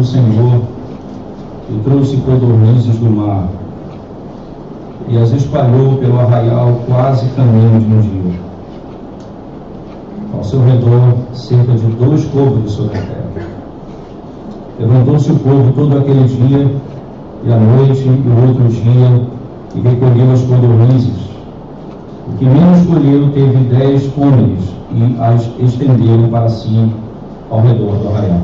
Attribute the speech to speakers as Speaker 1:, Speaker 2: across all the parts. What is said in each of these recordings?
Speaker 1: do Senhor e trouxe codornizes do mar e as espalhou pelo arraial quase caminho de um dia. Ao seu redor, cerca de 2 côvados sobre a terra. Levantou-se o povo todo aquele dia, e à noite, e o outro dia, e recolheu as codornizes. O que menos colheu teve 10 cômeres, e as estenderam para si ao redor do arraial.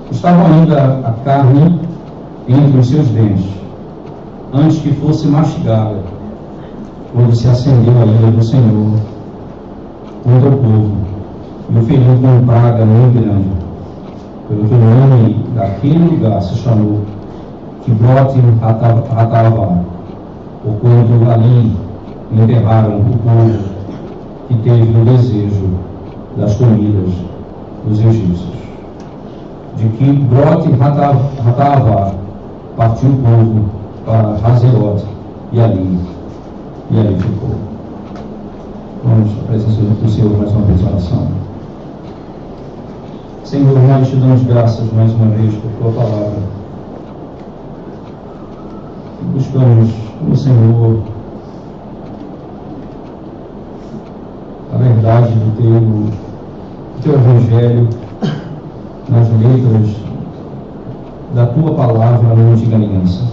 Speaker 1: Estava ainda a carne entre os seus dentes, antes que fosse mastigada, quando se acendeu a ira do Senhor contra o povo, e o feriu com praga muito grande, pelo que o nome daquele lugar se chamou Kibroth Hataavá, porquanto ali enterraram o povo que teve o desejo das comidas dos egípcios. De Kibroth Hataavá partiu o povo para Hazerote, e ali ficou. Vamos à presença do Senhor mais uma vez em oração. Senhor, nós te damos graças mais uma vez por tua palavra. Buscamos no Senhor a verdade do teu Evangelho nas letras da tua palavra, não te ganhança.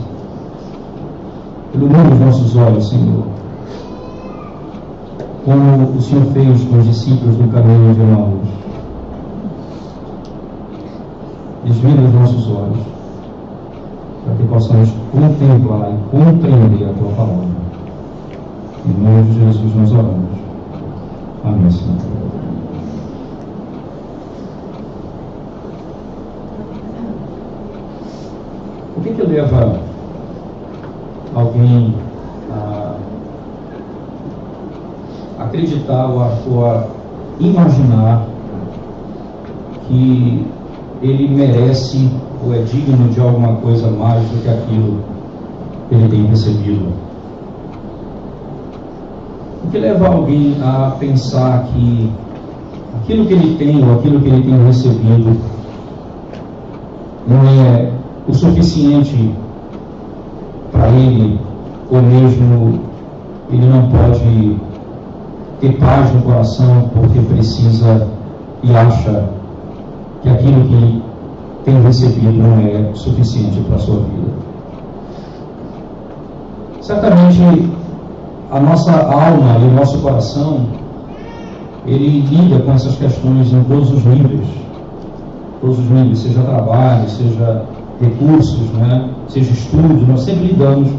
Speaker 1: Ilumina os nossos olhos, Senhor, como o Senhor fez com os discípulos no caminho de Emaús. Desvenda os nossos olhos, para que possamos contemplar e compreender a tua palavra. Em nome de Jesus nós oramos. Amém, Senhor. O que leva alguém a acreditar ou a imaginar que ele merece ou é digno de alguma coisa mais do que aquilo que ele tem recebido? O que leva alguém a pensar que aquilo que ele tem ou aquilo que ele tem recebido não é o suficiente para ele, ou mesmo ele não pode ter paz no coração porque precisa e acha que aquilo que tem recebido não é suficiente para a sua vida? Certamente a nossa alma e o nosso coração, ele lida com essas questões em todos os níveis, seja trabalho, seja recursos, né? Seja estudo. Nós sempre lidamos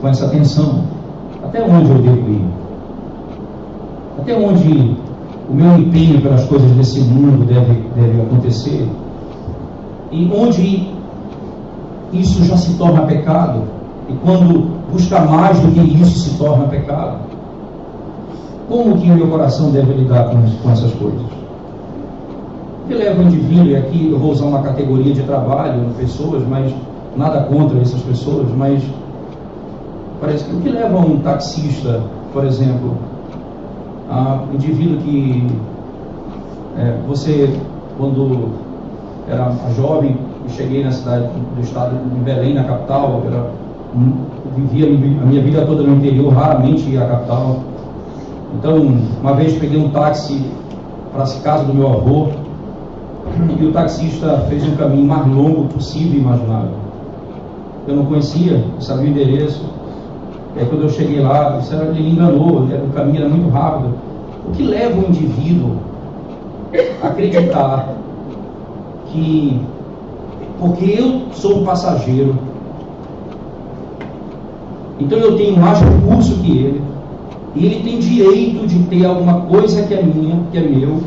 Speaker 1: com essa tensão. Até onde eu devo ir? Até onde o meu empenho pelas coisas desse mundo deve acontecer? E onde isso já se torna pecado? E quando busca mais do que isso se torna pecado? Como que o meu coração deve lidar com essas coisas? O que leva o indivíduo, e aqui eu vou usar uma categoria de trabalho, pessoas, mas nada contra essas pessoas, mas parece que o que leva um taxista, por exemplo, um indivíduo que você, quando era jovem, cheguei na cidade do estado de Belém, na capital, vivia a minha vida toda no interior, raramente ia à capital. Então, uma vez peguei um táxi para a casa do meu avô, e o taxista fez um caminho mais longo possível e imaginável. Eu não conhecia, não sabia o endereço. E aí, quando eu cheguei lá, ele me enganou, o caminho era muito rápido. O que leva o indivíduo a acreditar que, porque eu sou um passageiro, então eu tenho mais recurso que ele, e ele tem direito de ter alguma coisa que é minha, que é meu,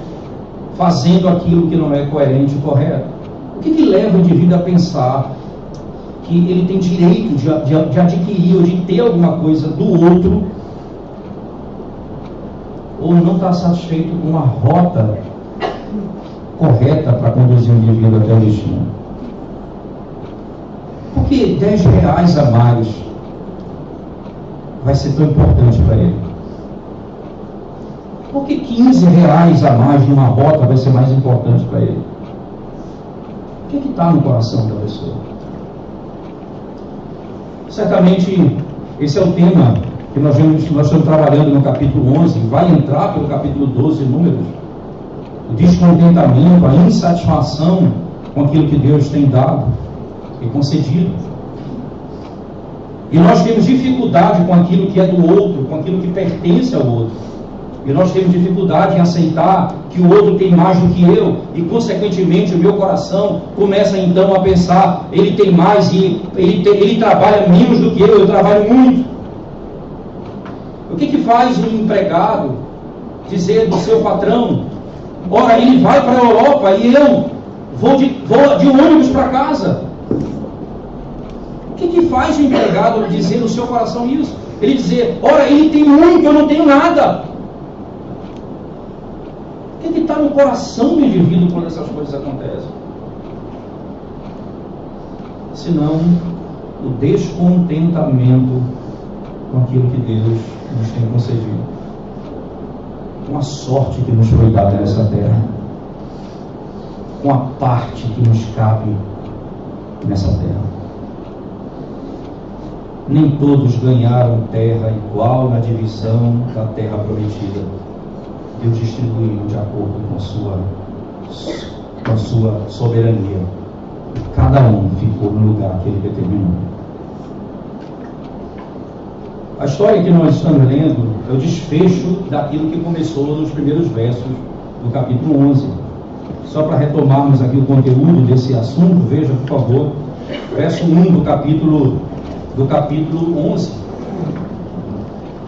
Speaker 1: fazendo aquilo que não é coerente e correto? O que leva o indivíduo a pensar que ele tem direito de adquirir ou de ter alguma coisa do outro, ou não está satisfeito com a rota correta para conduzir o indivíduo até o destino? Por que R$10 a mais vai ser tão importante para ele? Por que R$15 a mais numa rota vai ser mais importante para ele? O O que está no coração da pessoa? Certamente, esse é o tema que nós estamos trabalhando no capítulo 11, vai entrar pelo capítulo 12, Números. O descontentamento, a insatisfação com aquilo que Deus tem dado e concedido. E nós temos dificuldade com aquilo que é do outro, com aquilo que pertence ao outro. E nós temos dificuldade em aceitar que o outro tem mais do que eu, e consequentemente o meu coração começa então a pensar, ele tem mais e ele trabalha menos do que eu trabalho muito. O que faz um empregado dizer do seu patrão, ora, ele vai para a Europa e eu vou de ônibus para casa? O que faz o empregado dizer no seu coração isso? Ele dizer, ora, ele tem muito, eu não tenho nada. O que está no coração do indivíduo quando essas coisas acontecem? Senão o descontentamento com aquilo que Deus nos tem concedido, com a sorte que nos foi dada nessa terra, com a parte que nos cabe nessa terra. Nem todos ganharam terra igual na divisão da terra prometida. Deus distribuiu de acordo com a sua soberania. E cada um ficou no lugar que ele determinou. A história que nós estamos lendo é o desfecho daquilo que começou nos primeiros versos do capítulo 11. Só para retomarmos aqui o conteúdo desse assunto, veja, por favor, verso 1 do capítulo 11.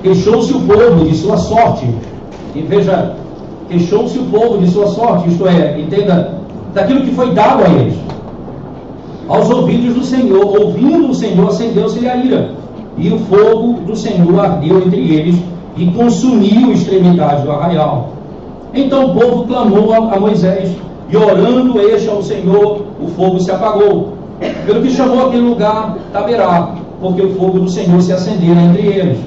Speaker 1: Queixou-se o povo de sua sorte. E veja, queixou-se o povo de sua sorte, isto é, entenda, daquilo que foi dado a eles. Aos ouvidos do Senhor, ouvindo o Senhor, acendeu-se-lhe a ira, e o fogo do Senhor ardeu entre eles, e consumiu a extremidade do arraial. Então o povo clamou a Moisés, e orando este ao Senhor, o fogo se apagou, pelo que chamou aquele lugar Taberá, porque o fogo do Senhor se acendera entre eles.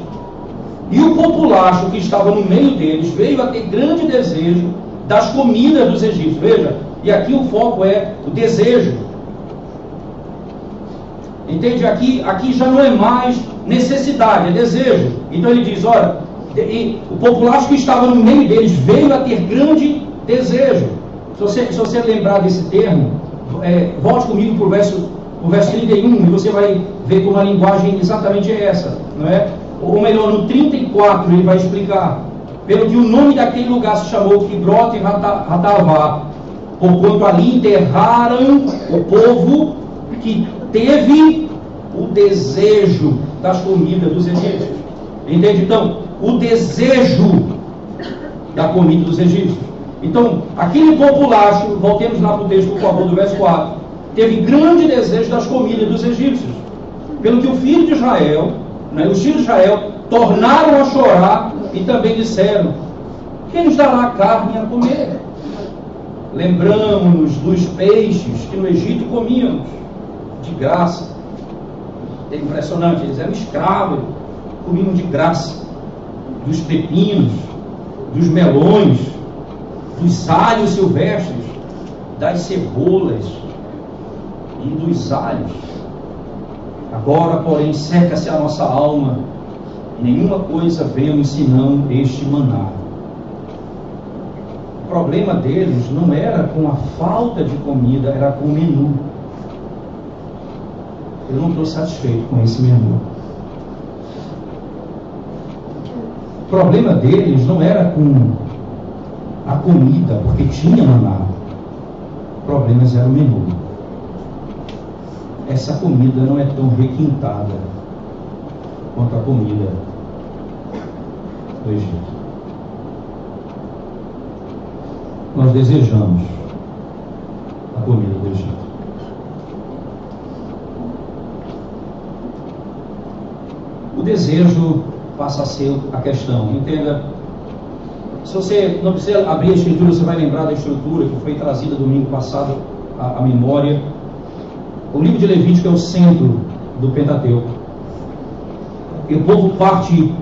Speaker 1: E o populacho que estava no meio deles veio a ter grande desejo das comidas dos egípcios. Veja, e aqui o foco é o desejo. Entende? Aqui já não é mais necessidade, é desejo. Então ele diz, olha, o populacho que estava no meio deles veio a ter grande desejo. Se você lembrar desse termo, volte comigo para o verso 31 e você vai ver como a linguagem exatamente é essa, não é? Ou melhor, no 34 ele vai explicar, pelo que o nome daquele lugar se chamou Kibroth Hattaavá, porquanto ali enterraram o povo que teve o desejo das comidas dos egípcios. Entende? Então, o desejo da comida dos egípcios. Então, aquele populacho, voltemos lá para o texto, por favor, do verso 4, teve grande desejo das comidas dos egípcios, pelo que o filho de Israel, os filhos de Israel tornaram a chorar e também disseram, quem nos dará carne a comer? Lembramos-nos dos peixes que no Egito comíamos de graça. É impressionante, eles eram escravos, comiam de graça, dos pepinos, dos melões, dos alhos silvestres, das cebolas e dos alhos. Agora, porém, seca-se a nossa alma, nenhuma coisa vemos senão este maná. O problema deles não era com a falta de comida, era com o menu. Eu não estou satisfeito com esse menu. O problema deles não era com a comida, porque tinha maná. O problema era o menu. Essa comida não é tão requintada quanto a comida do Egito. Nós desejamos a comida do Egito. O desejo passa a ser a questão. Entenda, se você não precisa abrir a escritura, você vai lembrar da estrutura que foi trazida domingo passado à memória. O livro de Levítico é o centro do Pentateuco. E o povo parte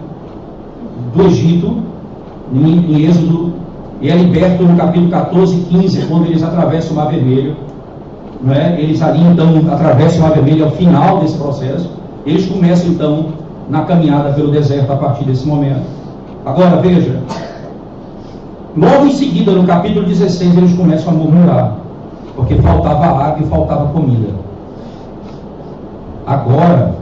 Speaker 1: do Egito, em Êxodo, e é liberto no capítulo 14 e 15, quando eles atravessam o Mar Vermelho. não é? Eles ali então atravessam o Mar Vermelho ao final desse processo. Eles começam então na caminhada pelo deserto a partir desse momento. Agora veja, logo em seguida, no capítulo 16, eles começam a murmurar, porque faltava água e faltava comida. Agora,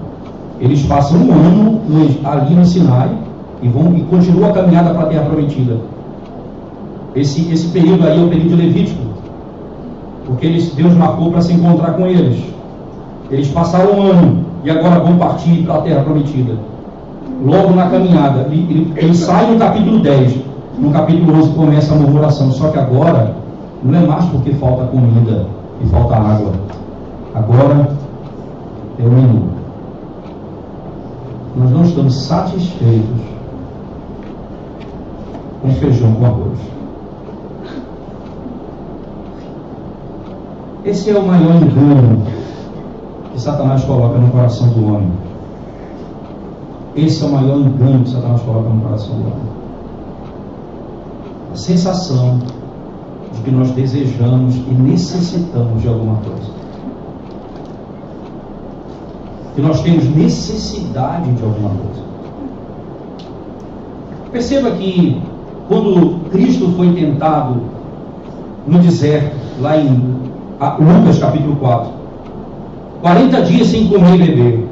Speaker 1: eles passam um ano ali no Sinai e continuam a caminhada para a Terra Prometida. Esse período aí é o período levítico, porque Deus marcou para se encontrar com eles. Eles passaram um ano e agora vão partir para a Terra Prometida. Logo na caminhada, ele sai no capítulo 10, no capítulo 11 começa a murmuração, só que agora não é mais porque falta comida e falta água, agora é o menu. Nós não estamos satisfeitos com feijão com arroz. Esse é o maior engano que Satanás coloca no coração do homem. Esse é o maior engano que Satanás coloca no coração do homem. A sensação de que nós desejamos e necessitamos de alguma coisa. Que nós temos necessidade de alguma coisa. Perceba que quando Cristo foi tentado no deserto, lá em Lucas capítulo 4, 40 dias sem comer e beber,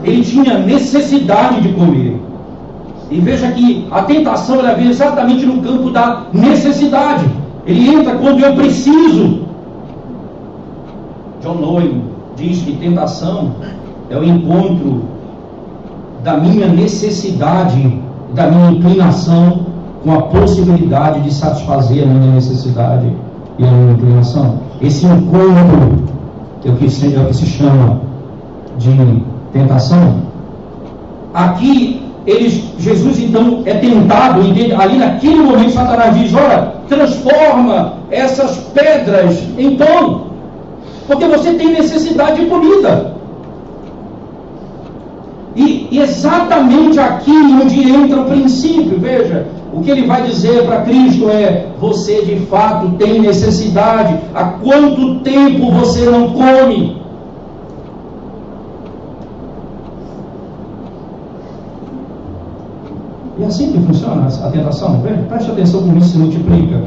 Speaker 1: ele tinha necessidade de comer. E veja que a tentação ela vem exatamente no campo da necessidade. Ele entra quando eu preciso. John Owen diz que tentação é o encontro da minha necessidade, da minha inclinação com a possibilidade de satisfazer a minha necessidade e a minha inclinação. Esse encontro é o que se chama de tentação. Aqui Jesus então é tentado, ali naquele momento Satanás diz: olha, transforma essas pedras em pão, porque você tem necessidade de comida. E exatamente aqui onde entra o princípio, veja, o que ele vai dizer para Cristo é: você de fato tem necessidade, há quanto tempo você não come? E é assim que funciona a tentação. Preste atenção como isso se multiplica.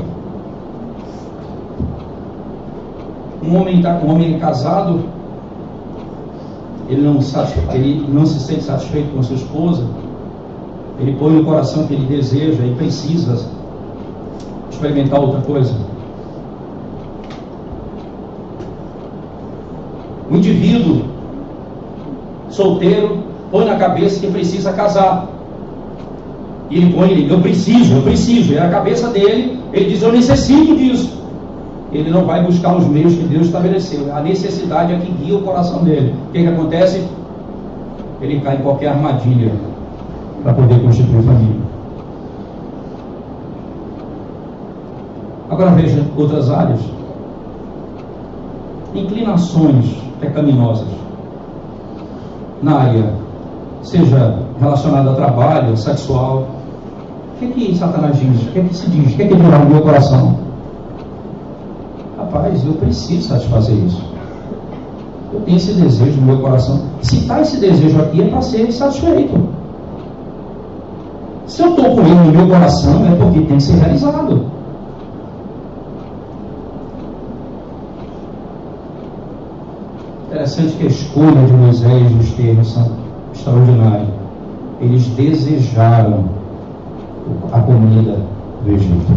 Speaker 1: Um homem casado, ele não se sente satisfeito com sua esposa, ele põe no coração que ele deseja e precisa experimentar outra coisa. O indivíduo solteiro põe na cabeça que precisa casar. E ele põe, eu preciso. E a cabeça dele, ele diz: eu necessito disso. Ele não vai buscar os meios que Deus estabeleceu. A necessidade é que guia o coração dele. O que acontece? Ele cai em qualquer armadilha para poder constituir família. Agora veja outras áreas. Inclinações pecaminosas. Na área, seja relacionada a trabalho, sexual. O que Satanás diz? O que se diz? O que dirá no meu coração? Rapaz, eu preciso satisfazer isso. Eu tenho esse desejo no meu coração. Se está esse desejo aqui, é para ser satisfeito. Se eu estou com ele no meu coração, é porque tem que ser realizado. Interessante que a escolha de Moisés nos termos são extraordinários. Eles desejaram a comida do Egito.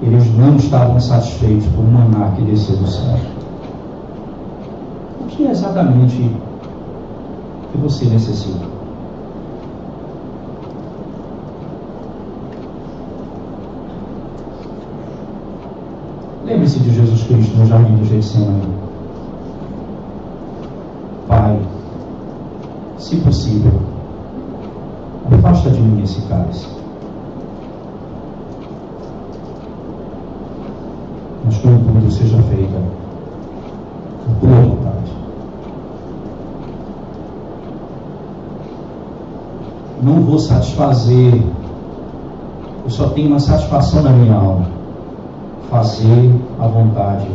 Speaker 1: Eles não estavam satisfeitos por um maná que desceu do céu. O que é exatamente que você necessita? Lembre-se de Jesus Cristo no jardim do Getsemane. Pai, se possível, afasta de mim esse cálice. Mas contudo seja feita a tua vontade. Não vou satisfazer, eu só tenho uma satisfação na minha alma: fazer a vontade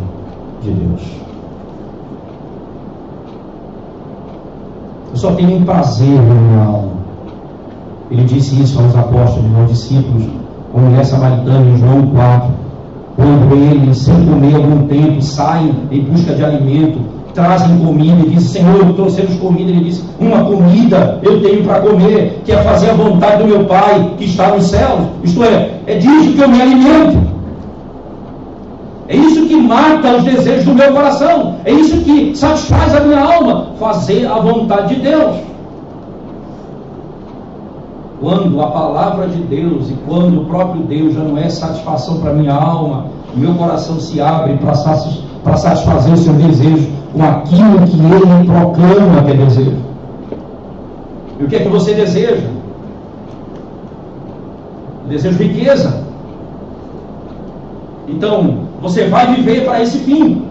Speaker 1: de Deus. Eu só tenho um prazer na minha alma. Ele disse isso aos apóstolos, aos discípulos, a mulher samaritana em João 4. Quando eles, sem comer algum tempo, saem em busca de alimento, trazem comida e dizem: Senhor, trouxemos comida. Ele disse: uma comida eu tenho para comer, que é fazer a vontade do meu Pai que está nos céus. Isto é disso que eu me alimento. É isso que mata os desejos do meu coração. É isso que satisfaz a minha alma, fazer a vontade de Deus. Quando a palavra de Deus e quando o próprio Deus já não é satisfação para a minha alma, meu coração se abre para satisfazer o seu desejo com aquilo que Ele proclama que é desejo. E o que é que você deseja? Eu desejo riqueza. Então, você vai viver para esse fim.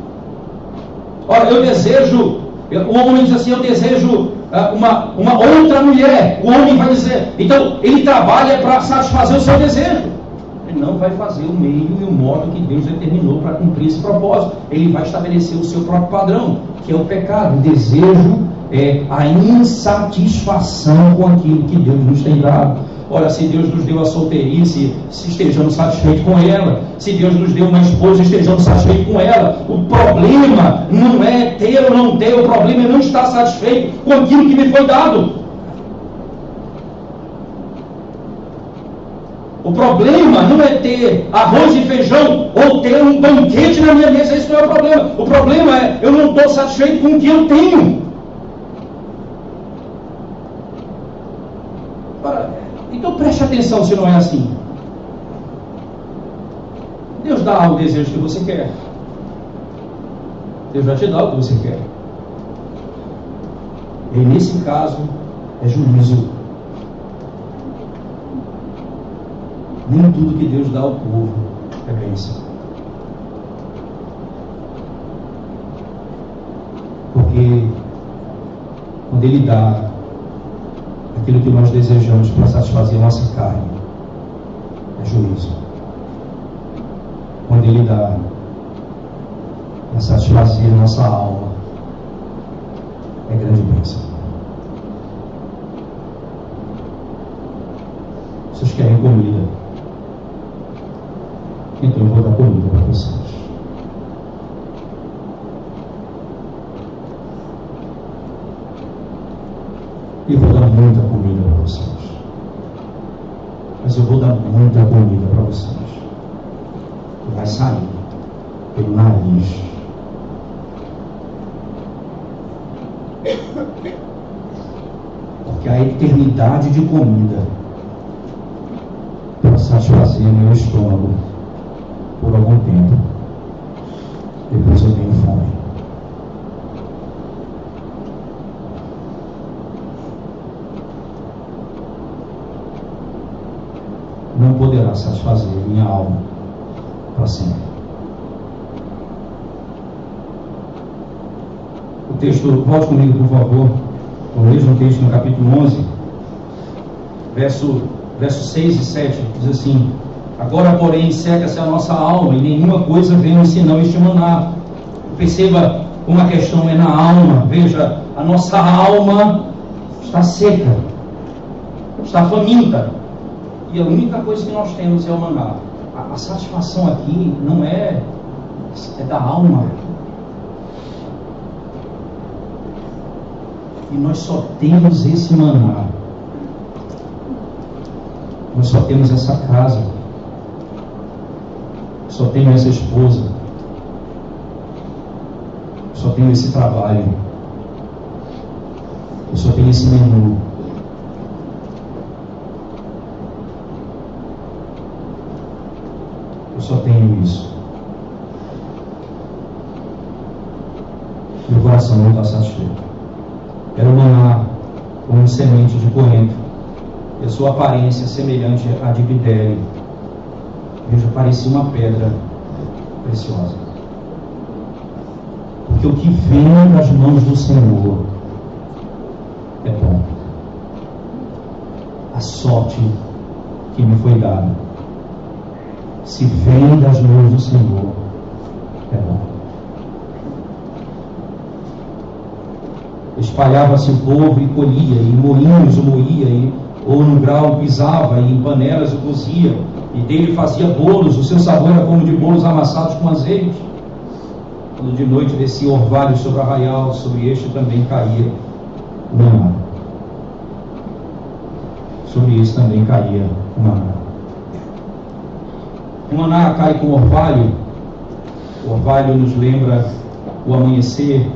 Speaker 1: Ora, eu desejo, o homem diz assim: eu desejo uma outra mulher. O homem vai dizer, então ele trabalha para satisfazer o seu desejo. Ele não vai fazer o meio e o modo que Deus determinou para cumprir esse propósito. Ele vai estabelecer o seu próprio padrão, que é o pecado. O desejo é a insatisfação com aquilo que Deus nos tem dado. Ora, se Deus nos deu a solteirice, se estejamos satisfeitos com ela. Se Deus nos deu uma esposa, estejamos satisfeitos com ela. O problema não é ter ou não ter, o problema é não estar satisfeito com aquilo que me foi dado. O problema não é ter arroz e feijão ou ter um banquete na minha mesa. Isso não é o problema. O problema é eu não estou satisfeito com o que eu tenho. Então preste atenção se não é assim. Deus dá o desejo que você quer. Deus vai te dar o que você quer. E nesse caso é juízo. Nem tudo que Deus dá ao povo é bênção. Porque quando Ele dá aquilo que nós desejamos para satisfazer a nossa carne, é juízo. Quando Ele dá para satisfazer a nossa alma, é grande bênção. Vocês querem comida? Então eu vou dar comida para vocês. E vou dar muita comida para vocês. Mas eu vou dar muita comida para vocês. Que vai sair pelo nariz. Porque a eternidade de comida para satisfazer meu estômago por algum tempo. Depois eu tenho fome. Não poderá satisfazer minha alma para sempre. O texto, volte comigo por favor, o mesmo texto no capítulo 11, versos 6 e 7, diz assim: agora, porém, seca-se a nossa alma e nenhuma coisa vem senão este maná. Perceba como a questão é na alma. Veja, a nossa alma está seca, está faminta. E a única coisa que nós temos é o maná. A satisfação aqui não é da alma. E nós só temos esse maná. Nós só temos essa casa. Só tenho essa esposa. Só tenho esse trabalho. Eu só tenho esse menu. Eu só tenho isso. Meu coração não está satisfeito. Era um maná com semente de coentro. E a sua aparência semelhante à de bidélio. Veja, parecia uma pedra preciosa. Porque o que vem das mãos do Senhor é bom. A sorte que me foi dada, se vem das mãos do Senhor, é bom. espalhava-se o povo e colhia, e em moinhos o moía, ou no grau pisava, e em panelas o cozia, e dele fazia bolos, o seu sabor era como de bolos amassados com azeite. Quando de noite descia orvalho sobre o arraial, sobre este também caía o maná. Sobre este também caía o maná. O maná cai com orvalho. O orvalho nos lembra o amanhecer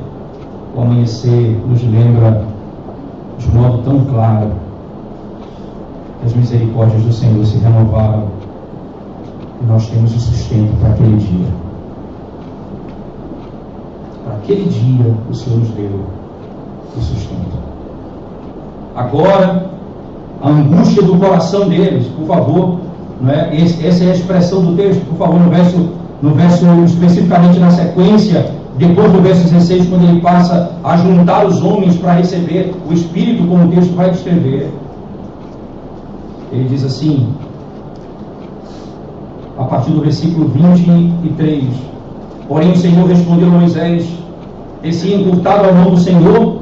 Speaker 1: nos lembra de modo tão claro que as misericórdias do Senhor se renovaram e nós temos o sustento para aquele dia. Para aquele dia o Senhor nos deu o sustento. Agora, a angústia do coração deles, por favor, não é? Essa é a expressão do texto, por favor, no verso especificamente na sequência, depois do verso 16, quando ele passa a juntar os homens para receber o Espírito, como o texto vai descrever. Ele diz assim, a partir do versículo 23, porém o Senhor respondeu a Moisés, esse encurtado ao mão do Senhor,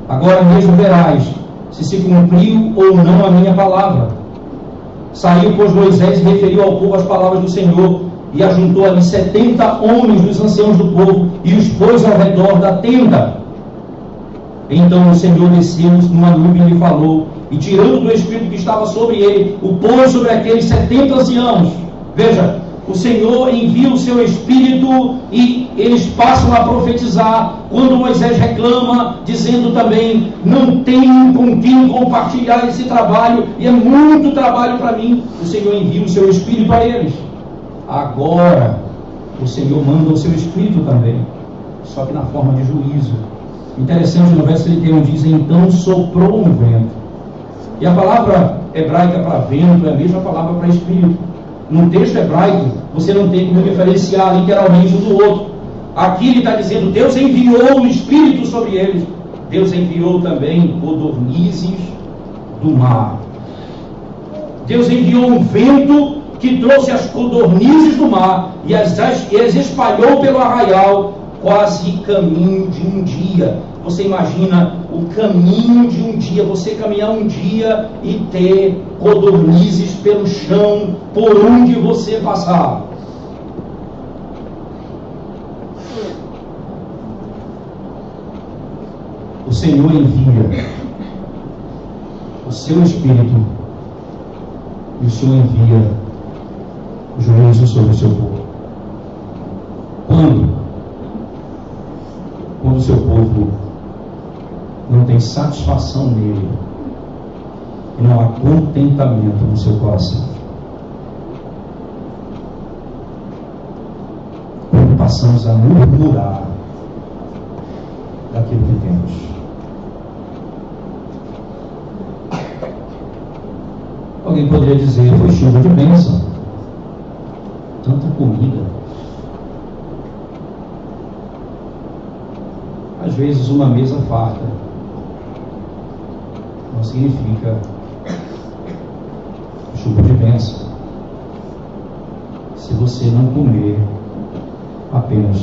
Speaker 1: agora mesmo verás se cumpriu ou não a minha palavra. Saiu, pois, Moisés e referiu ao povo as palavras do Senhor, e ajuntou ali 70 homens dos anciãos do povo, e os pôs ao redor da tenda. Então o Senhor desceu numa nuvem e lhe falou, e tirando do Espírito que estava sobre ele, o pôs sobre aqueles 70 anciãos. Veja, o Senhor envia o seu Espírito e eles passam a profetizar. Quando Moisés reclama, dizendo também, não tenho com quem compartilhar esse trabalho, e é muito trabalho para mim, o Senhor envia o seu Espírito a eles. Agora, o Senhor manda o seu Espírito também, só que na forma de juízo. Interessante, no verso 31 diz, então soprou um vento. E a palavra hebraica para vento é a mesma palavra para Espírito. No texto hebraico, você não tem como diferenciar literalmente um do outro. Aqui ele está dizendo, Deus enviou o Espírito sobre eles. Deus enviou também codornizes do mar. Deus enviou um vento que trouxe as codornizes do mar e as espalhou pelo arraial, quase caminho de um dia. Você imagina o caminho de um dia, você caminhar um dia e ter codornizes pelo chão por onde você passar. O Senhor envia o seu Espírito e o Senhor envia o juízo sobre o seu povo. Quando o seu povo não tem satisfação nele e não há contentamento no seu coração. Quando passamos a murmurar daquilo que temos. Alguém poderia dizer, foi chuva de bênção, tanta comida. Às vezes uma mesa farta não significa chuva de bênção. Se você não comer apenas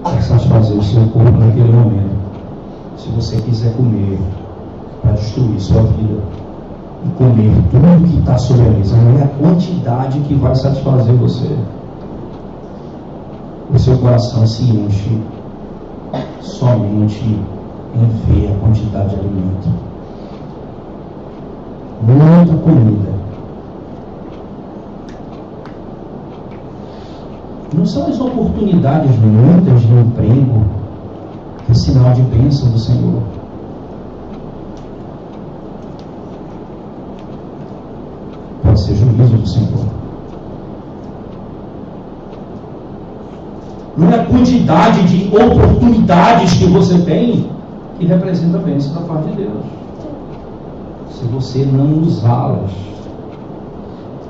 Speaker 1: para satisfazer o seu corpo naquele momento, se você quiser comer para destruir sua vida e comer tudo que está sobre a mesa, não é a quantidade que vai satisfazer você. O seu coração se enche somente em ver a quantidade de alimento. Muita comida. Não são as oportunidades muitas de emprego que é sinal de bênção do Senhor. Pode ser juízo do Senhor. Não é a quantidade de oportunidades que você tem que representa a bênção da parte de Deus. Se você não usá-las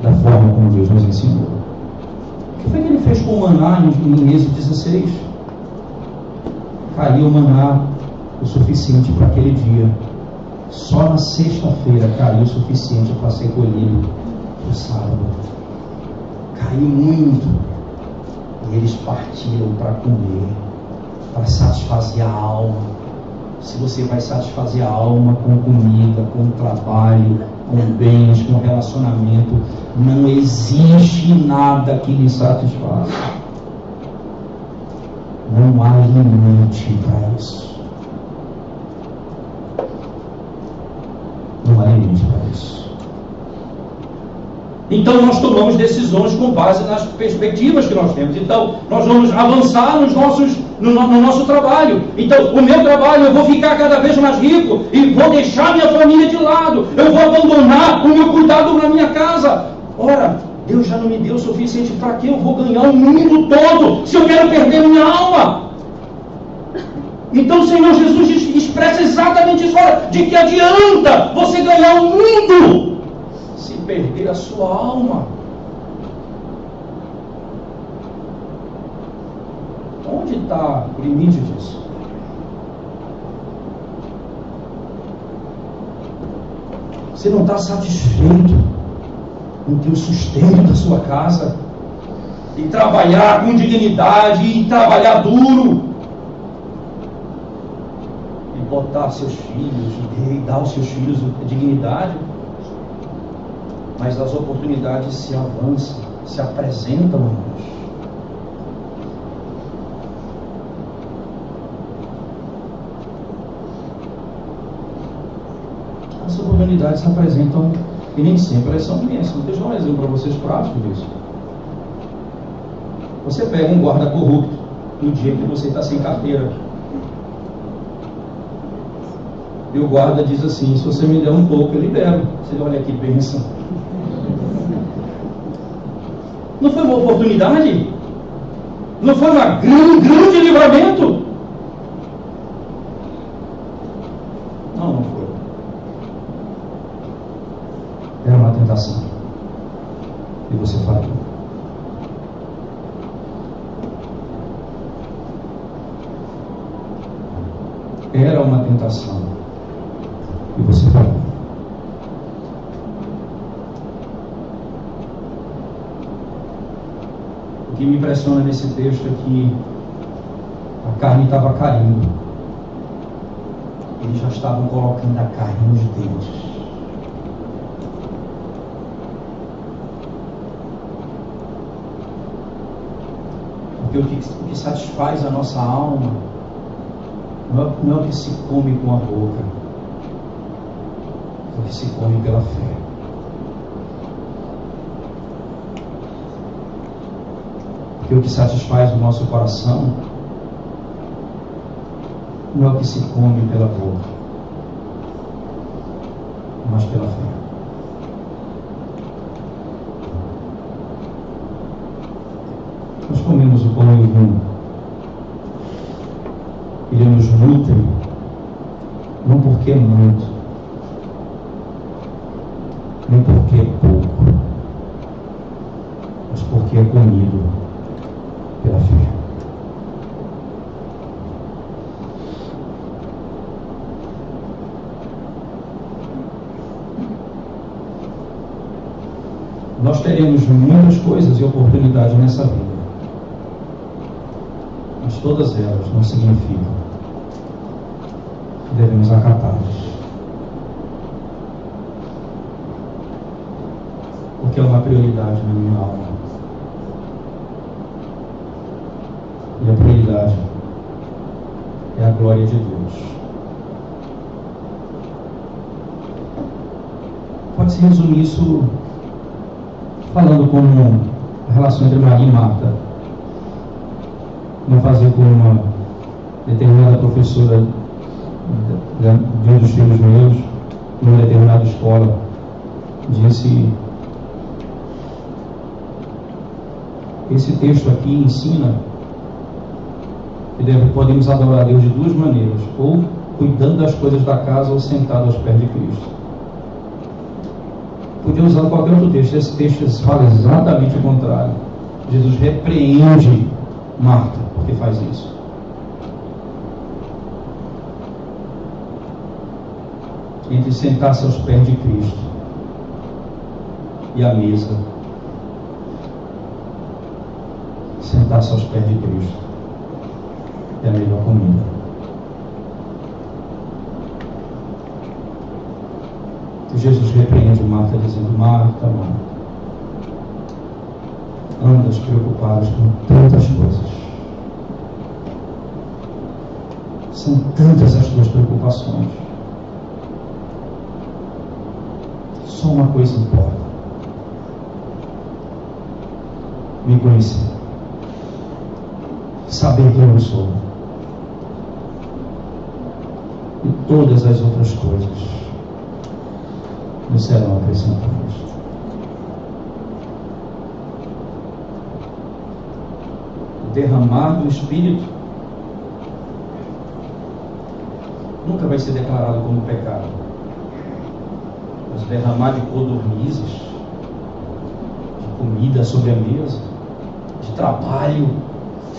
Speaker 1: da forma como Deus nos ensinou. O que foi que ele fez com o maná em Êxodo 16? Caiu o maná o suficiente para aquele dia. Só na sexta-feira caiu o suficiente para ser colhido no sábado. Caiu muito. E eles partiram para comer, para satisfazer a alma.
Speaker 2: se você vai satisfazer a alma com comida, com trabalho, com bens, com relacionamento. Não existe nada que lhe satisfaça. Não há limite para isso. Não há limite para isso. Então nós tomamos decisões com base nas perspectivas que nós temos. Então nós vamos avançar no nosso trabalho. Então o meu trabalho, eu vou ficar cada vez mais rico e vou deixar minha família de lado. Eu vou abandonar o meu cuidado na minha casa. Ora, Deus já não me deu o suficiente. Para que eu vou ganhar o mundo todo se eu quero perder minha alma? Então o Senhor Jesus expressa exatamente isso. Ora, de que adianta você ganhar o mundo se perder a sua alma? Onde está o limite disso? Você não está satisfeito em ter o sustento da sua casa, e trabalhar com dignidade, e trabalhar duro, e botar seus filhos, e dar aos seus filhos dignidade, mas as oportunidades se avançam, se apresentam a nós. As oportunidades se apresentam e nem sempre elas são imensas. Deixa eu dar um exemplo para vocês prático disso. Você pega um guarda corrupto no dia que você está sem carteira, e o guarda diz assim: se você me der um pouco, eu libero. Você olha que bênção. Não foi uma oportunidade? Não foi um grande livramento? Não foi. Era uma tentação. E você falou. Era uma tentação. E você falou. O que me impressiona nesse texto é que a carne estava caindo. Eles já estavam colocando a carne nos dentes. Porque o que satisfaz a nossa alma não é o que se come com a boca, é o que se come pela fé. Porque o que satisfaz o nosso coração não é o que se come pela boca, mas pela fé. Nós comemos o pão e o vinho. Ele nos nutre, não porque é muito, nem porque é pouco, mas porque é comido pela fé. Nós teremos muitas coisas e oportunidades nessa vida, mas todas elas não significam que devemos acatá-las, porque é uma prioridade na minha alma. E a prioridade é a glória de Deus. Pode-se resumir isso falando como a relação entre Maria e Marta. Não fazer como uma determinada professora de um dos filhos meus, em uma determinada escola, disse: esse texto aqui ensina que podemos adorar a Deus de duas maneiras: ou cuidando das coisas da casa, ou sentado aos pés de Cristo. Podia usar qualquer outro texto. Esse texto fala exatamente o contrário. Jesus repreende Marta porque faz isso. Entre sentar-se aos pés de Cristo e a mesa, sentar-se aos pés de Cristo é a melhor comida.
Speaker 1: Marta, dizendo: Marta, Marta, andas preocupadas com tantas coisas. São tantas as tuas preocupações. Só uma coisa importa: me conhecer, saber quem eu sou, e todas as outras coisas me serão acrescentadas. O derramar do Espírito nunca vai ser declarado como pecado, mas derramar de codornizes, de comida sobre a mesa, de trabalho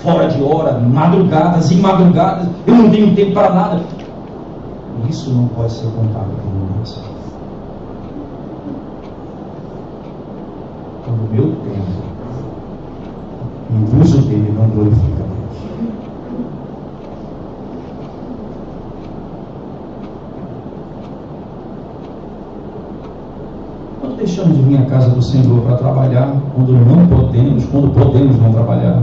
Speaker 1: fora de hora, madrugadas e madrugadas, eu não tenho tempo para nada, isso não pode ser contado como isso. Quando o meu tempo e o uso dele não glorifica a Deus. Quando deixamos de vir à casa do Senhor para trabalhar, quando podemos não trabalhar,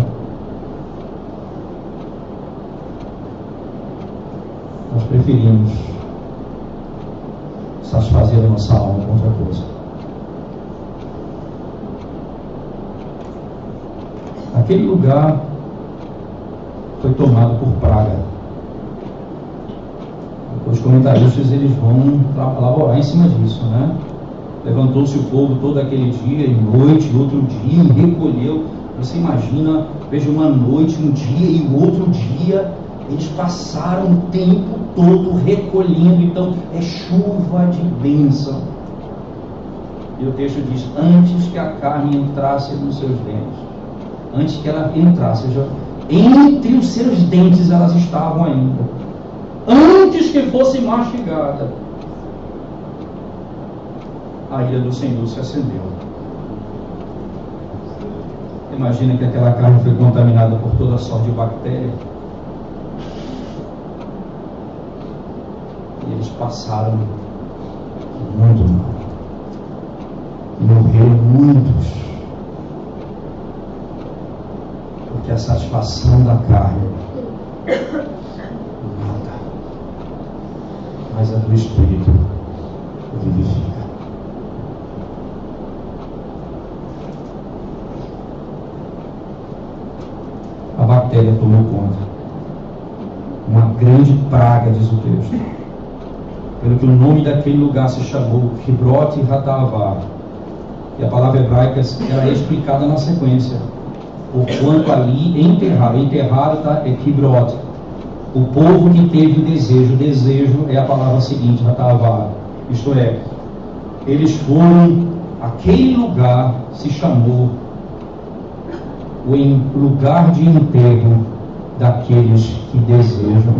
Speaker 1: nós preferimos satisfazer a nossa alma com outra coisa. Aquele lugar foi tomado por praga. Os comentaristas eles vão elaborar em cima disso, né? Levantou-se o povo todo aquele dia e noite, outro dia, e recolheu. Você imagina, veja, uma noite, um dia e o outro dia, eles passaram o tempo todo recolhendo. Então é chuva de bênção. E o texto diz: antes que a carne entrasse nos seus dentes, antes que ela entrasse, entre os seus dentes elas estavam ainda, antes que fosse mastigada, a ira do Senhor se acendeu. Imagina que aquela carne foi contaminada por toda sorte de bactéria, e eles passaram muito mal, e morreram muitos, porque a satisfação da carne mata, mas a do Espírito vivifica. A bactéria tomou conta, uma grande praga, diz o texto, pelo que o nome daquele lugar se chamou Kibroth Hattaavah, e a palavra hebraica ela é explicada na sequência, porquanto ali enterrado é Kibroth, o povo que teve o desejo é a palavra seguinte, Hattaavah, isto é, eles foram, aquele lugar se chamou o lugar de enterro daqueles que desejam.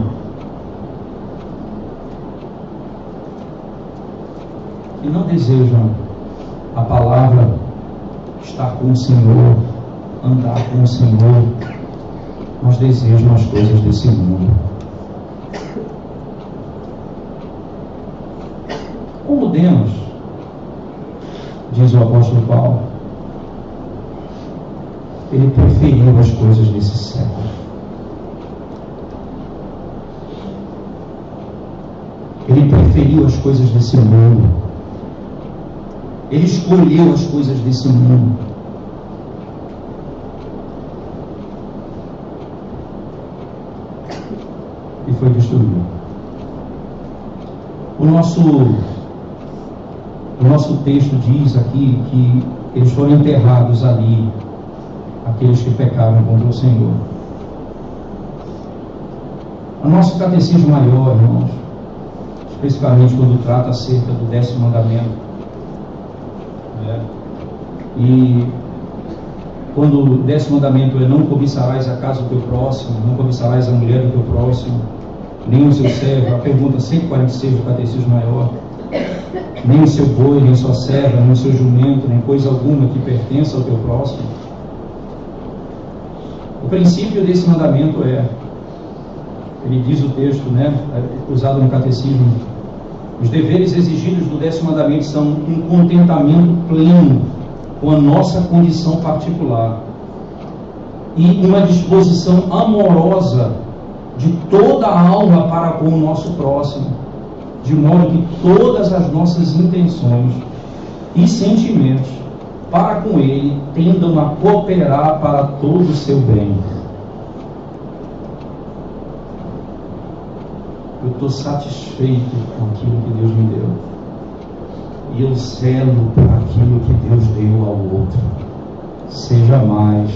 Speaker 1: E não desejam a palavra, estar com o Senhor, andar com o Senhor, mas desejam as coisas desse mundo. Como Demas, diz o apóstolo Paulo, ele preferiu as coisas desse século. Ele preferiu as coisas desse mundo. Ele escolheu as coisas desse mundo. E foi destruído. O nosso texto diz aqui que eles foram enterrados ali, aqueles que pecaram contra o Senhor. O nosso catecismo maior, irmãos, especificamente quando trata acerca do 10º mandamento, e quando o 10º mandamento é: não cobiçarás a casa do teu próximo, não cobiçarás a mulher do teu próximo, nem o seu servo, a pergunta 146 do catecismo maior, nem o seu boi, nem sua serva, nem o seu jumento, nem coisa alguma que pertença ao teu próximo. O princípio desse mandamento ele diz o texto, usado no catecismo,
Speaker 2: Os deveres exigidos do 10º mandamento são um contentamento pleno com a nossa condição particular e uma disposição amorosa de toda a alma para com o nosso próximo, de modo que todas as nossas intenções e sentimentos para com ele tendam a cooperar para todo o seu bem. Eu estou satisfeito com aquilo que Deus me deu. E eu zelo por aquilo que Deus deu ao outro. Seja mais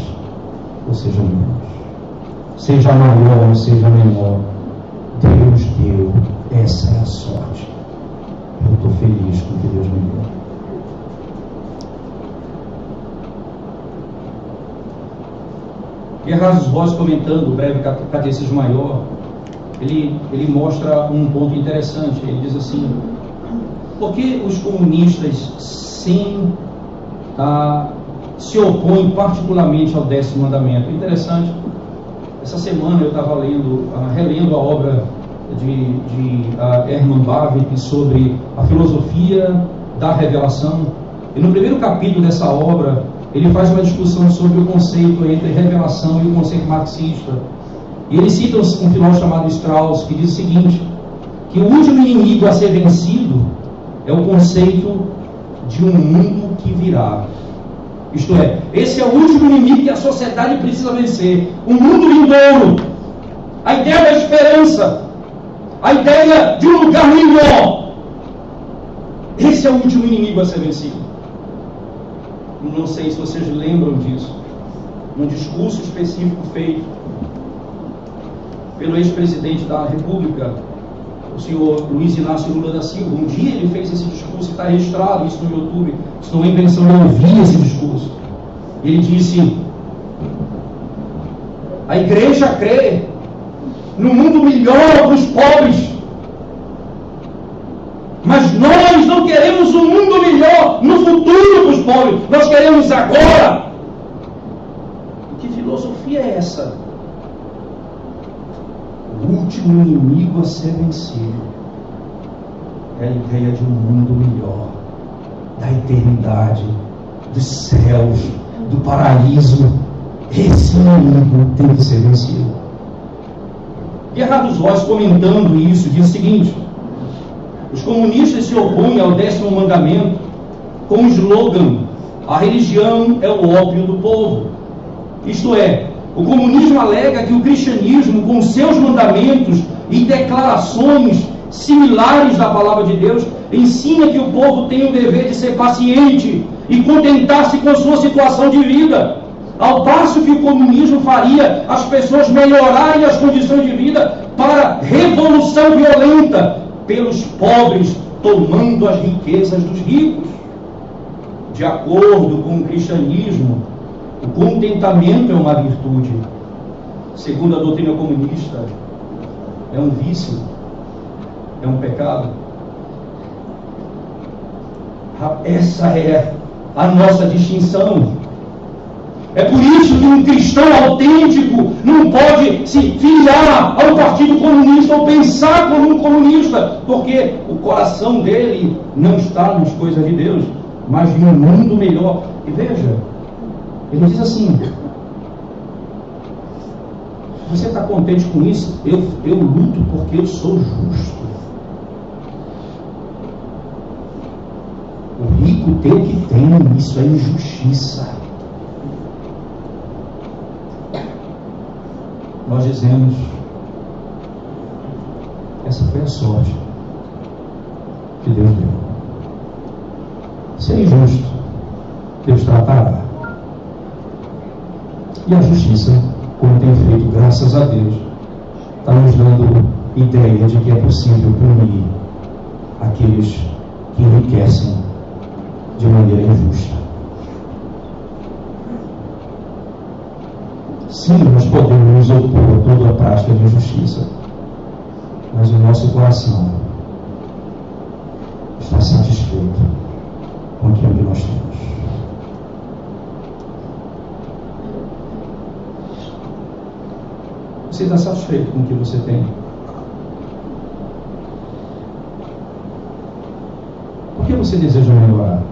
Speaker 2: ou seja menos. Seja maior ou seja menor. Deus deu. Essa é a sorte. Eu estou feliz com o que Deus me deu. Gerhard Voss, comentando o breve catecismo maior, ele mostra um ponto interessante. Ele diz assim: por que os comunistas se opõem particularmente ao 10º mandamento? Interessante. Essa semana eu estava relendo a obra de Hermann Bavinck sobre a filosofia da revelação. E no primeiro capítulo dessa obra, ele faz uma discussão sobre o conceito entre revelação e o conceito marxista. E ele cita um filósofo chamado Strauss, que diz o seguinte: que o último inimigo a ser vencido é o conceito de um mundo que virá. Isto é, esse é o último inimigo que a sociedade precisa vencer. O mundo vindouro, a ideia da esperança, a ideia de um lugar melhor. Esse é o último inimigo a ser vencido. Não sei se vocês lembram disso. Num discurso específico feito pelo ex-presidente da República, o senhor Luiz Inácio Lula da Silva. Um dia ele fez esse discurso, está registrado isso no YouTube. Isso não é invenção, eu ouvi esse discurso. Ele disse: a igreja crê no mundo melhor para os pobres, mas nós não queremos um mundo melhor no futuro para os pobres, nós queremos agora. Que filosofia é essa? O último inimigo a ser vencido é a ideia de um mundo melhor, da eternidade, dos céus, do paraíso. Esse inimigo tem que ser vencido. Gerhard Voss, comentando isso, diz o seguinte: os comunistas se opõem ao 10º mandamento com o slogan: a religião é o ópio do povo. Isto é, o comunismo alega que o cristianismo, com seus mandamentos e declarações similares da palavra de Deus, ensina que o povo tem o dever de ser paciente e contentar-se com a sua situação de vida, ao passo que o comunismo faria as pessoas melhorarem as condições de vida para revolução violenta pelos pobres, tomando as riquezas dos ricos. De acordo com o cristianismo, o contentamento é uma virtude. Segundo a doutrina comunista, é um vício, é um pecado. Essa é a nossa distinção. É por isso que um cristão autêntico não pode se filiar ao Partido Comunista ou pensar como um comunista, porque o coração dele não está nas coisas de Deus, mas num mundo melhor. E veja, ele diz assim: você está contente com isso? Eu luto porque eu sou justo. O rico tem o que tem, isso é injustiça. Nós dizemos: essa foi a sorte que Deus deu. Se é injusto, Deus tratará. E a justiça, como tem feito, graças a Deus, está nos dando ideia de que é possível punir aqueles que enriquecem de maneira injusta. Sim, nós podemos nos opor a toda a prática de injustiça, mas o nosso coração está satisfeito com aquilo que nós temos. Você está satisfeito com o que você tem?
Speaker 1: você deseja melhorar?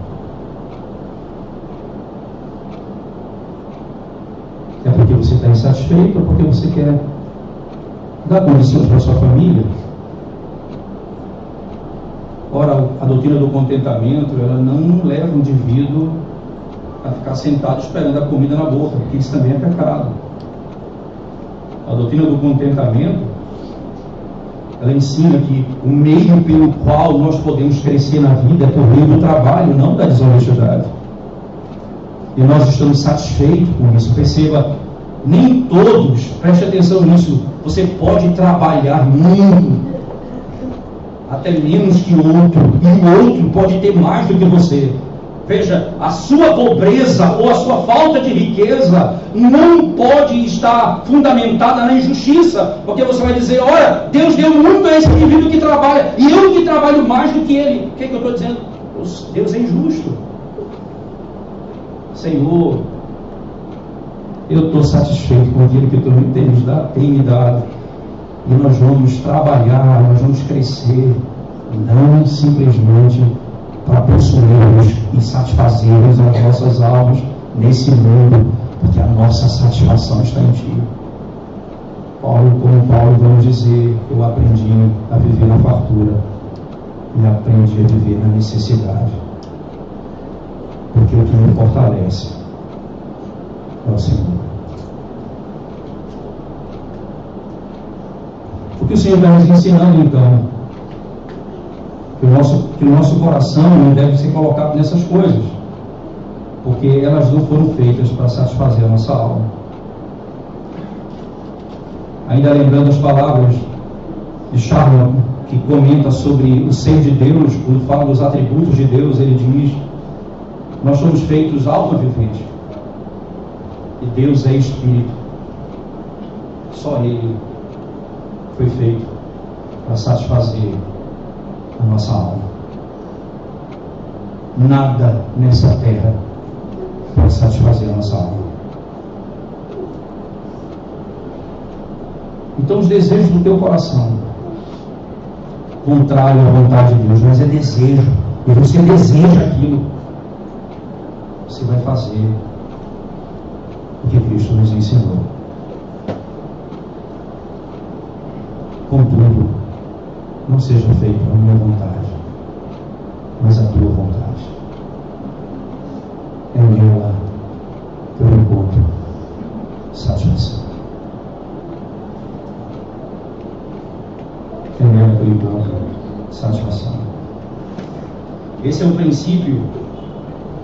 Speaker 1: É porque você está insatisfeito ou porque você quer dar condições para a sua família? Ora, a doutrina do contentamento, ela não leva o indivíduo a ficar sentado esperando a comida na boca, porque isso também é pecado. A doutrina do contentamento, ela ensina que o meio pelo qual nós podemos crescer na vida é por meio do trabalho, não da desonestidade. E nós estamos satisfeitos com isso. Perceba, nem todos, preste atenção nisso, você pode trabalhar muito, até menos que o outro, e o outro pode ter mais do que você. Veja, a sua pobreza ou a sua falta de riqueza não pode estar fundamentada na injustiça, porque você vai dizer, olha, Deus deu muito a esse indivíduo que trabalha, e eu que trabalho mais do que ele. O que é que eu estou dizendo? Deus é injusto. Senhor, eu estou satisfeito com aquilo que tu tem me dado, e nós vamos trabalhar, nós vamos crescer, não simplesmente para possuirmos e satisfazermos as nossas almas nesse mundo, porque a nossa satisfação está em Ti. Como Paulo, vamos dizer, eu aprendi a viver na fartura e aprendi a viver na necessidade, porque o que me fortalece é o Senhor. O que o Senhor está nos ensinando, então? Que o nosso coração não deve ser colocado nessas coisas, porque elas não foram feitas para satisfazer a nossa alma. Ainda lembrando as palavras de Charles, que comenta sobre o ser de Deus, quando fala dos atributos de Deus, ele diz: nós somos feitos alma vivente, e Deus é Espírito. Só Ele foi feito para satisfazer a nossa alma. Nada nessa terra pode satisfazer a nossa alma. Então os desejos do teu coração, contrário à vontade de Deus, mas é desejo, e você deseja aquilo, você vai fazer o que Cristo nos ensinou. Contudo, não seja feita a minha vontade, mas a tua vontade. É nela que eu encontro satisfação. É nela que eu encontro satisfação. Esse é o princípio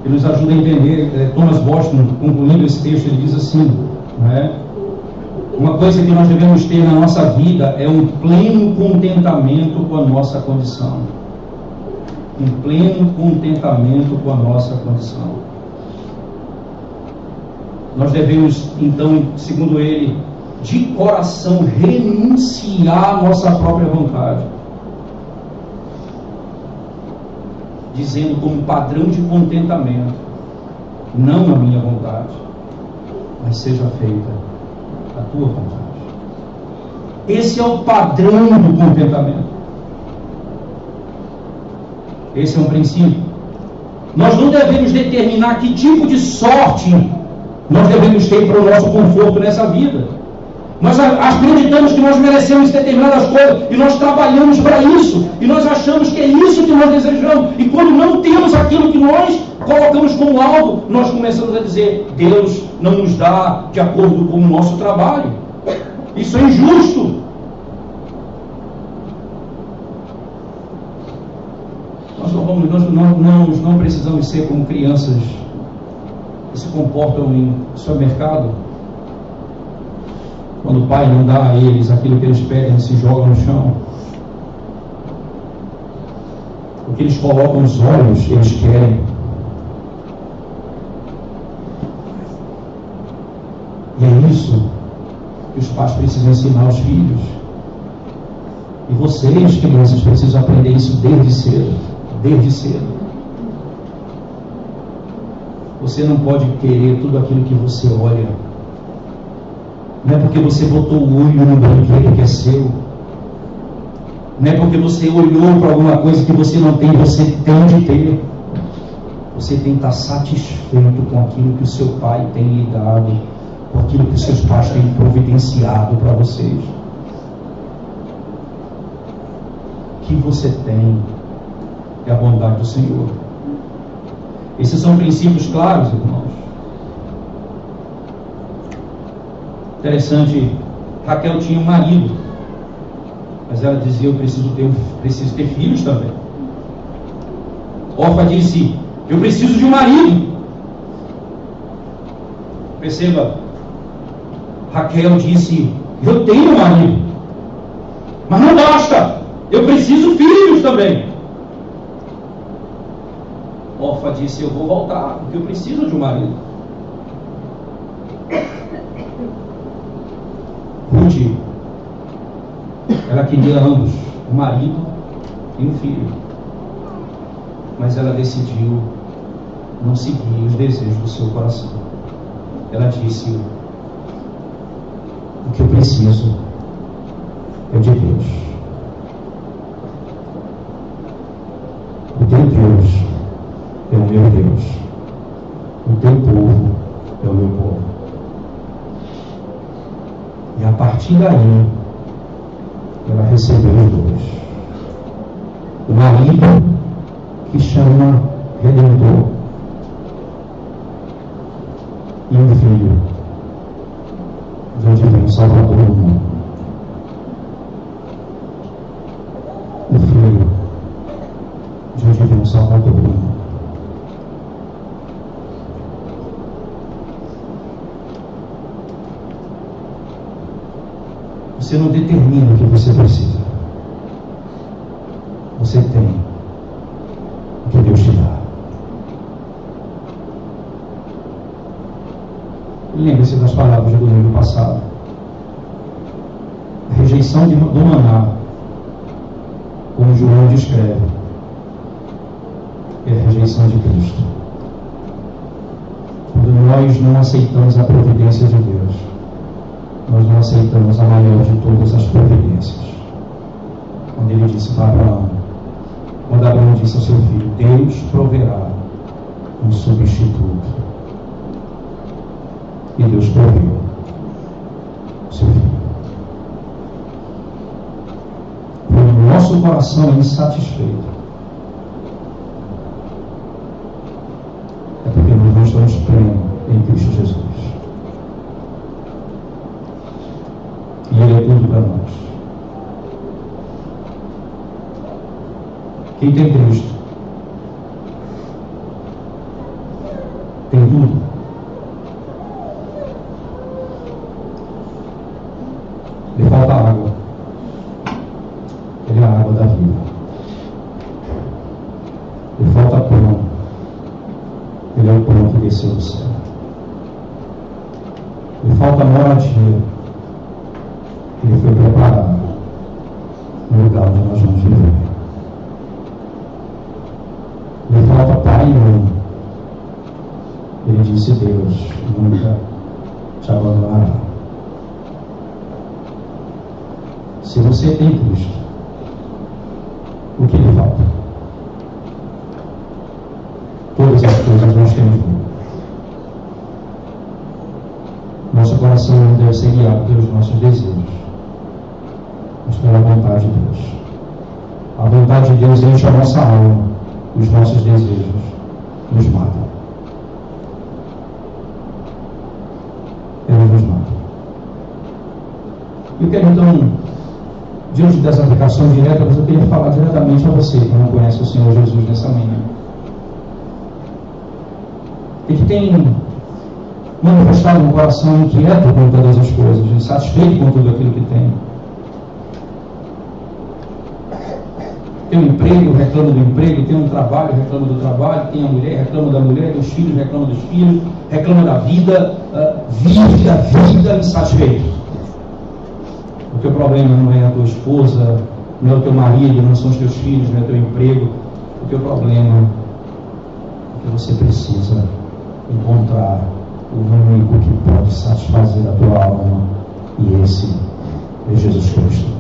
Speaker 1: que nos ajuda a entender. Thomas Boston, concluindo esse texto, ele diz assim, não é? Uma coisa que nós devemos ter na nossa vida é um pleno contentamento com a nossa condição. Um pleno contentamento com a nossa condição. Nós devemos, então, segundo ele, de coração renunciar à nossa própria vontade, dizendo como padrão de contentamento: não a minha vontade, mas seja feita a tua vontade. Esse é o padrão do contentamento. Esse é um princípio. Nós não devemos determinar que tipo de sorte nós devemos ter para o nosso conforto nessa vida. Nós acreditamos que nós merecemos determinadas coisas e nós trabalhamos para isso, e nós achamos que é isso que nós desejamos, e quando não temos aquilo que nós colocamos como alvo, nós começamos a dizer: Deus não nos dá de acordo com o nosso trabalho. Isso é injusto. Nós não precisamos ser como crianças que se comportam em supermercado. Quando o pai não dá a eles aquilo que eles pedem, eles se jogam no chão. O que eles colocam nos olhos, eles querem. E é isso que os pais precisam ensinar aos filhos. E vocês, crianças, precisam aprender isso desde cedo. Desde cedo. Você não pode querer tudo aquilo que você olha. Não é porque você botou o olho no brinquedo que é seu.
Speaker 2: Não é porque você olhou para alguma coisa que você não tem, você tem de ter. Você tem que estar satisfeito com aquilo que o seu pai tem lhe dado, com aquilo que os seus pais têm providenciado para vocês. O que você tem é a bondade do Senhor. Esses são princípios claros, irmãos. Interessante, Raquel tinha um marido, mas ela dizia: eu preciso ter filhos também. Orfa disse: eu preciso de um marido. Perceba, Raquel disse: eu tenho um marido, mas não basta, eu preciso filhos também. Orfa disse: eu vou voltar, porque eu preciso de um marido. Ruth, ela queria ambos, um marido e um filho, mas ela decidiu não seguir os desejos do seu coração. Ela disse: o que eu preciso é de Deus. O teu Deus é o meu Deus, o teu povo é o meu povo. E a partir daí, ela recebeu os dois. O marido, que chama Redentor, e um filho, de onde vem o Salvador do mundo. O filho, de onde vem o Salvador do mundo. Você não determina o que você precisa. Você tem o que Deus te dá. Lembre-se das palavras do domingo passado. A rejeição do maná, como João descreve, é a rejeição de Cristo. Quando nós não aceitamos a providência de Deus, nós não aceitamos a maior de todas as providências. Quando ele disse para Abraão, quando Abraão disse ao seu filho: Deus proverá um substituto. E Deus proveu o seu filho. Quando o nosso coração é insatisfeito, é porque nós não estamos plenos em Cristo Jesus. E Ele é tudo para nós. Quem tem Cristo tem tudo. Lhe falta água. Ele é a água da vida. Lhe falta pão. Ele é o pão que desceu do céu. Lhe falta moradia. Ele foi preparado no lugar onde nós vamos viver. Lhe falta pai e mãe. Ele disse: Deus nunca te abandonará. Se você tem Cristo, o que lhe falta? Todas as coisas nós temos. Nosso coração não deve ser guiado pelos nossos desejos, mas pela vontade de Deus. A vontade de Deus enche a nossa alma, os nossos desejos nos matam. Eles nos matam. Eu quero então, diante dessa aplicação direta, eu queria falar diretamente a você que não conhece o Senhor Jesus nessa manhã. E que tem manifestado um coração inquieto com todas as coisas, insatisfeito com tudo aquilo que tem. Tem um emprego, reclama do emprego, tem um trabalho, reclama do trabalho, tem a mulher, reclama da mulher, tem os filhos, reclama dos filhos, reclama da vida, vive a vida insatisfeito. O teu problema não é a tua esposa, não é o teu marido, não são os teus filhos, não é o teu emprego. O teu problema é que você precisa encontrar o único que pode satisfazer a tua alma, e esse é Jesus Cristo,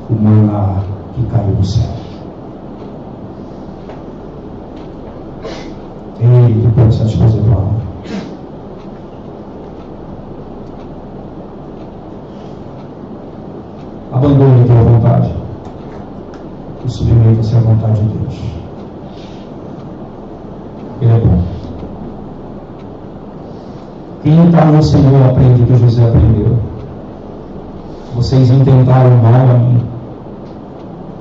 Speaker 2: o maná
Speaker 1: que caiu do céu. Ele que pode satisfazer tua alma. Abandone a tua vontade e submeta-se à vontade de Deus. Ele é bom. Quem está no Senhor aprende o que José aprendeu. Vocês intentaram mal a mim,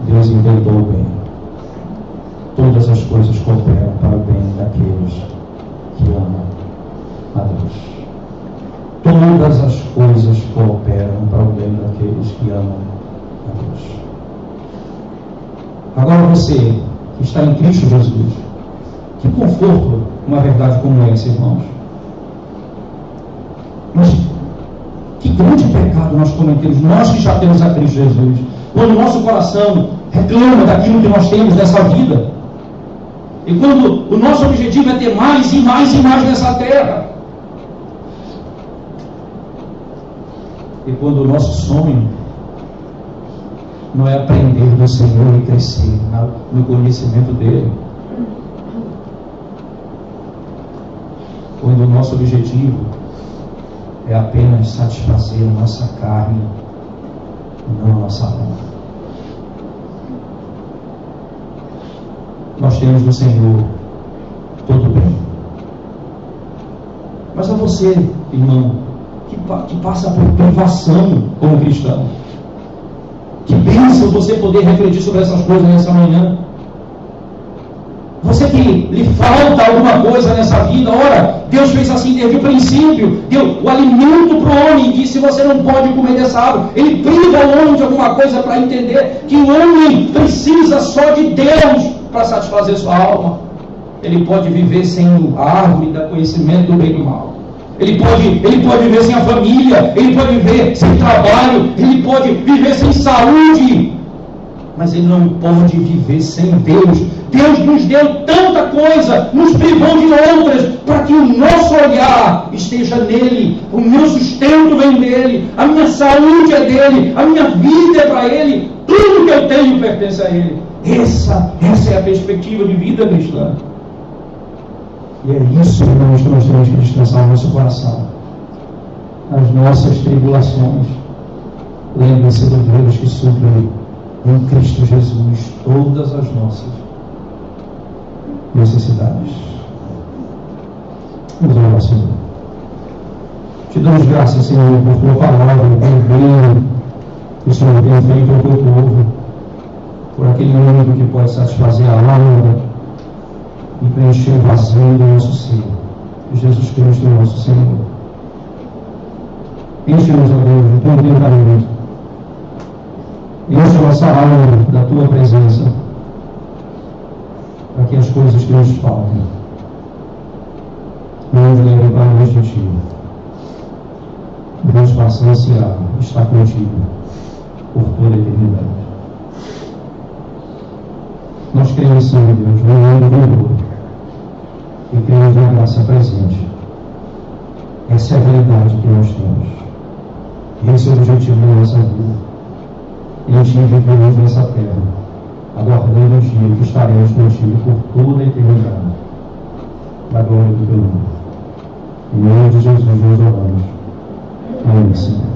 Speaker 1: Deus intentou o bem. Todas as coisas cooperam para o bem daqueles que amam a Deus. Todas as coisas cooperam para o bem daqueles que amam a Deus. Agora você, que está em Cristo Jesus, que conforto uma verdade como essa, irmãos. Mas que grande pecado nós cometemos, nós que já temos a Cristo Jesus, quando o nosso coração reclama daquilo que nós temos nessa vida, e quando o nosso objetivo é ter mais e mais e mais nessa terra, e quando o nosso sonho não é aprender do Senhor e crescer no conhecimento dele, quando o nosso objetivo é apenas satisfazer a nossa carne e não a nossa alma. Nós temos no Senhor todo bem. Mas a você, irmão, que passa por privação como cristão, que bênção você poder refletir sobre essas coisas nessa manhã. Você que lhe falta alguma coisa nessa vida, ora, Deus fez assim desde o princípio, deu o alimento para o homem, e disse: você não pode comer dessa árvore. Ele priva o homem de alguma coisa para entender que o homem precisa só de Deus para satisfazer sua alma. Ele pode viver sem a árvore do conhecimento do bem e do mal. Ele pode viver sem a família, ele pode viver sem trabalho, ele pode viver sem saúde, mas ele não pode viver sem Deus. Deus nos deu tanta coisa, nos privou de outras, para que o nosso olhar esteja nele, o meu sustento vem dele, a minha saúde é dele, a minha vida é para ele, tudo que eu tenho pertence a ele. Essa é a perspectiva de vida cristã. E é isso, irmãos, que nós temos que descansar o nosso coração. As nossas tribulações, lembre-se do Deus que supre em Cristo Jesus todas as nossas necessidades. Vamos orar, Senhor. Te damos graças, Senhor, por tua palavra, pelo bem que o Senhor tem feito ao teu povo, por aquele único que pode satisfazer a alma e preencher o vazio do nosso ser. Jesus Cristo, nosso Senhor. Enche-nos, ó Deus, de teu encantamento. Enche a nossa alma da tua presença, para que as coisas que nos faltam nos levem para longe de ti. Deus, faça ansiar estar contigo por toda a eternidade. Nós cremos, Senhor Deus, no nome do amor, e cremos na graça presente. Essa é a realidade que nós temos. Esse é o objetivo da nossa vida. E em ti vivemos nessa terra, aguardando o dia que estaremos contigo por toda a eternidade. Da glória do teu nome. Em nome de Jesus nós oramos. Amém, Senhor.